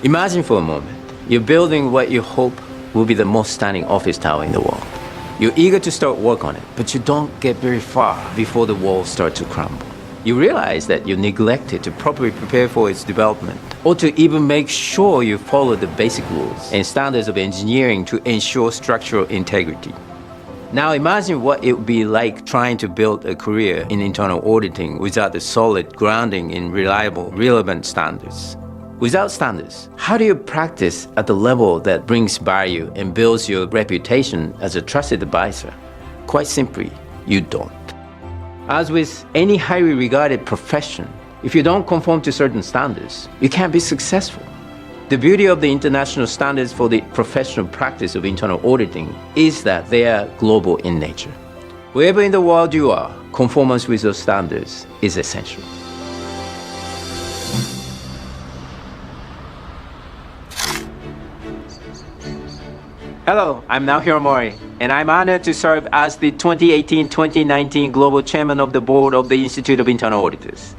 Imagine for a moment, you're building what you hope will be the most stunning office tower in the world. You're eager to start work on it, but you don't get very far before the walls start to crumble. You realize that you neglected to properly prepare for its development, or to even make sure you follow the basic rules and standards of engineering to ensure structural integrity. Now imagine what it would be like trying to build a career in internal auditing without a solid grounding in reliable, relevant standards. Without standards, how do you practice at the level that brings value and builds your reputation as a trusted advisor? Quite simply, you don't. As with any highly regarded profession, if you don't conform to certain standards, you can't be successful. The beauty of the international standards for the professional practice of internal auditing is that they are global in nature. Wherever in the world you are, conformance with those standards is essential. Hello, I'm Naohiro Mouri, and I'm honored to serve as the 2018-2019 Global Chairman of the Board of the Institute of Internal Auditors.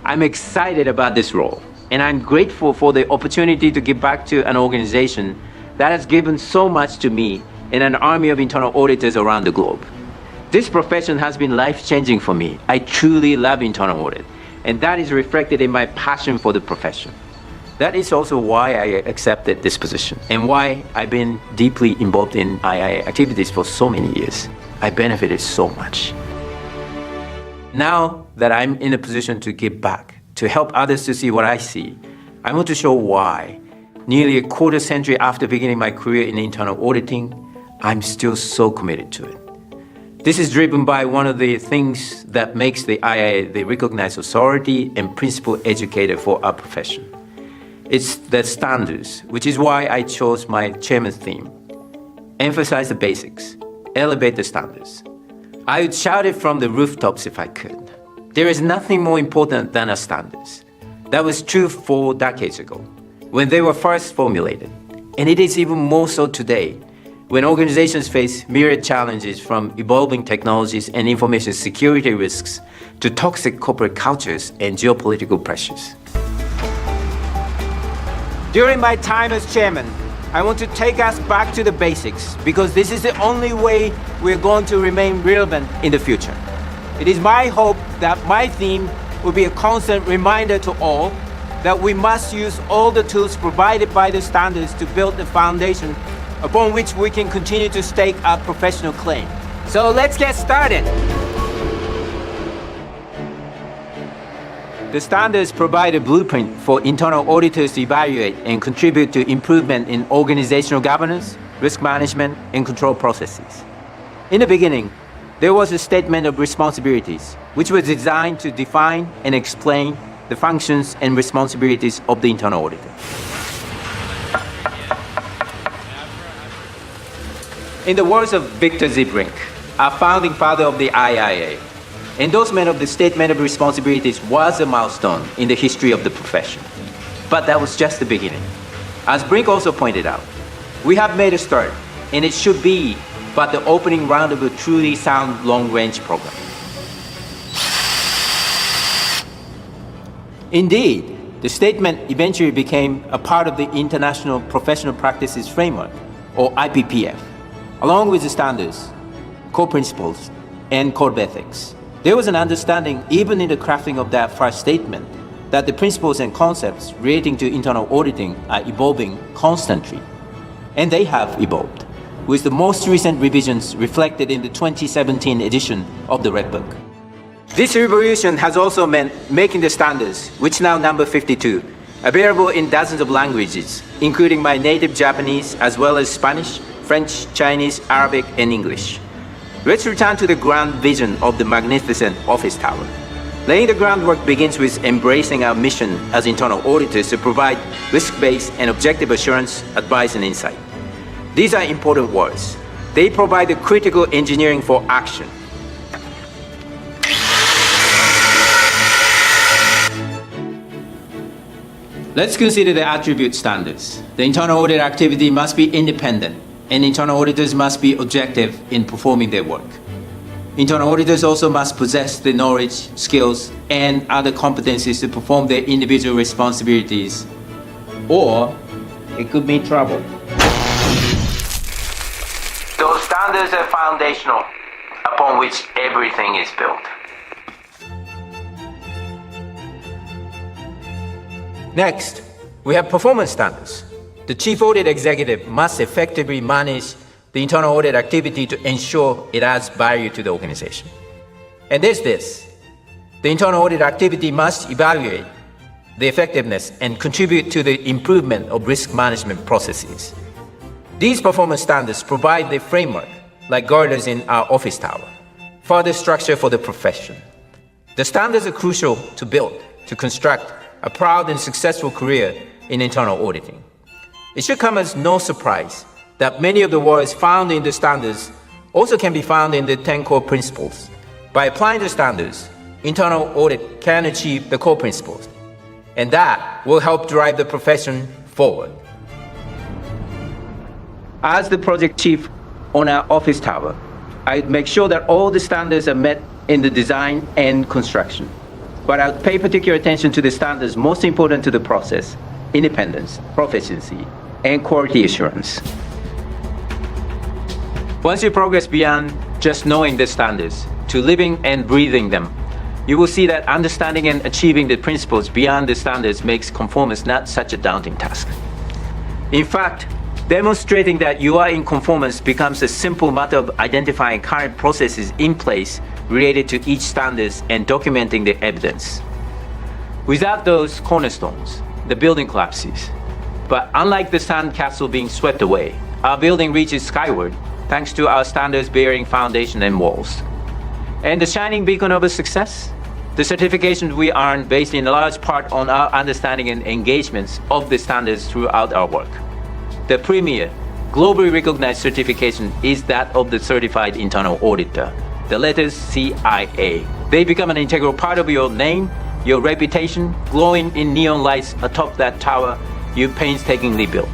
I'm excited about this role, and I'm grateful for the opportunity to give back to an organization that has given so much to me and an army of internal auditors around the globe. This profession has been life-changing for me. I truly love internal audit, and that is reflected in my passion for the profession. That is also why I accepted this position and why I've been deeply involved in II activities for so many years. I benefited so much. Now that I'm in a position to give back, to help others to see what I see, I want to show why, nearly a quarter century after beginning my career in internal auditing, I'm still so committed to it. This is driven by one of the things that makes the II the recognized authority and principal educator for our profession. It's the standards, which is why I chose my chairman's theme. Emphasize the basics, elevate the standards. I would shout it from the rooftops if I could. There is nothing more important than our standards. That was true 4 decades ago, when they were first formulated. And it is even more so today, when organizations face myriad challenges from evolving technologies and information security risks to toxic corporate cultures and geopolitical pressures. During my time as chairman, I want to take us back to the basics because this is the only way we're going to remain relevant in the future. It is my hope that my theme will be a constant reminder to all that we must use all the tools provided by the standards to build the foundation upon which we can continue to stake our professional claim. So let's get started. The standards provide a blueprint for internal auditors to evaluate and contribute to improvement in organizational governance, risk management, and control processes. In the beginning, there was a statement of responsibilities, which was designed to define and explain the functions and responsibilities of the internal auditor. In the words of Victor Zibring, our founding father of the IIA, endorsement of the Statement of Responsibilities was a milestone in the history of the profession. But that was just the beginning. As Brink also pointed out, we have made a start, and it should be but the opening round of a truly sound long-range program. Indeed, the statement eventually became a part of the International Professional Practices Framework, or IPPF, along with the standards, core principles, and code of ethics. There was an understanding, even in the crafting of that first statement, that the principles and concepts relating to internal auditing are evolving constantly. And they have evolved, with the most recent revisions reflected in the 2017 edition of the Red Book. This revolution has also meant making the standards, which now number 52, available in dozens of languages, including my native Japanese, as well as Spanish, French, Chinese, Arabic, and English. Let's return to the grand vision of the magnificent office tower. Laying the groundwork begins with embracing our mission as internal auditors to provide risk-based and objective assurance, advice, and insight. These are important words. They provide the critical engineering for action. Let's consider the attribute standards. The internal audit activity must be independent, and internal auditors must be objective in performing their work. Internal auditors also must possess the knowledge, skills, and other competencies to perform their individual responsibilities or it could mean trouble. Those standards are foundational upon which everything is built. Next, we have performance standards. The chief audit executive must effectively manage the internal audit activity to ensure it adds value to the organization. And there's this. The internal audit activity must evaluate the effectiveness and contribute to the improvement of risk management processes. These performance standards provide the framework, like girders in our office tower, further structure for the profession. The standards are crucial to build, to construct a proud and successful career in internal auditing. It should come as no surprise that many of the words found in the standards also can be found in the 10 core principles. By applying the standards, internal audit can achieve the core principles, and that will help drive the profession forward. As the project chief on our office tower, I make sure that all the standards are met in the design and construction. But I'll pay particular attention to the standards most important to the process: independence, proficiency, and quality assurance. Once you progress beyond just knowing the standards to living and breathing them, you will see that understanding and achieving the principles beyond the standards makes conformance not such a daunting task. In fact, demonstrating that you are in conformance becomes a simple matter of identifying current processes in place related to each standards and documenting the evidence. Without those cornerstones, the building collapses. But unlike the sandcastle being swept away, our building reaches skyward thanks to our standards-bearing foundation and walls. And the shining beacon of a success? The certifications we earn based in large part on our understanding and engagements of the standards throughout our work. The premier, globally recognized certification is that of the Certified Internal Auditor, the letters CIA. They become an integral part of your name, your reputation, glowing in neon lights atop that tower you painstakingly built.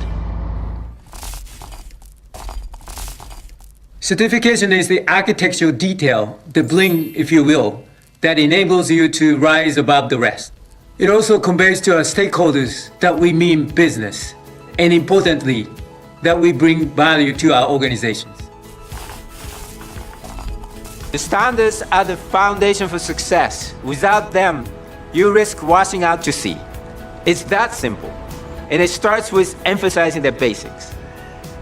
Certification is the architectural detail, the bling, if you will, that enables you to rise above the rest. It also conveys to our stakeholders that we mean business, and importantly, that we bring value to our organizations. The standards are the foundation for success. Without them, you risk washing out to sea. It's that simple, and it starts with emphasizing the basics.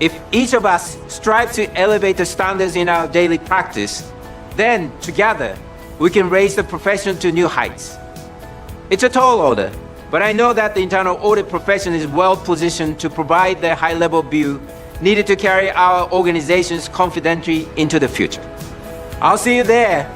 If each of us strives to elevate the standards in our daily practice, then together we can raise the profession to new heights. It's a tall order, but I know that the internal audit profession is well positioned to provide the high-level view needed to carry our organizations confidently into the future. I'll see you there.